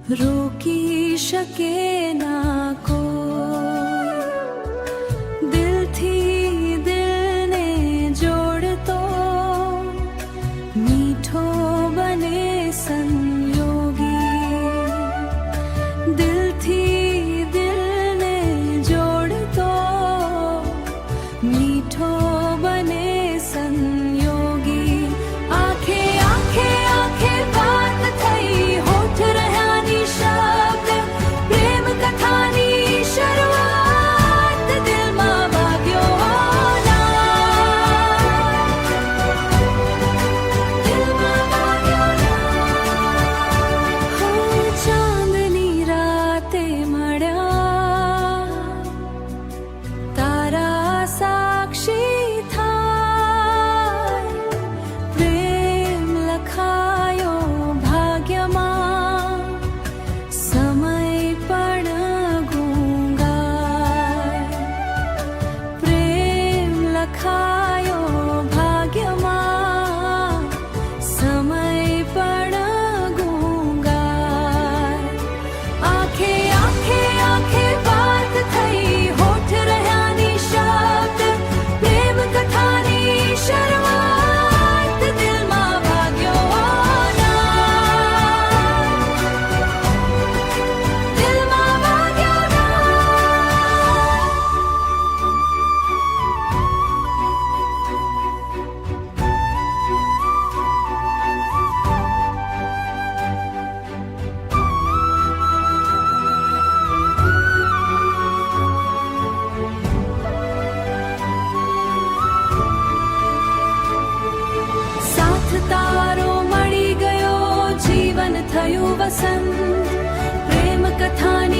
રોકી શકે ના કોઈ, દિલથી દિલને જોડતો મીઠો બને સંયોગી, દિલથી દિલને જોડતો મીઠો બને સંયોગી. આંખે આંખે આંખે વાત થઈ, હોઠ રહ્યા નિશબ્દ, પ્રેમ કથાની શરૂઆત દિલમાં વાગ્યો ચાંદની રાતે મળ્યા, તારા સાક્ષી થાય, પ્રેમ લખાયો ભાગ્યમાં, સમય પણ ગુંગાય, પ્રેમ લખાયો ભાગ્યમાં, સમય પણ ગુંગાય. આંખે આંખે આંખે વાત થઈ, હોઠ રહ્યા નિશબ્દ, પ્રેમ કથાની શરૂઆત દિલમાં વાગ્યો દિલમાં વાગ્યો સાથ તારો મળી ગયો, જીવન થયું વસંત, પ્રેમ કથાની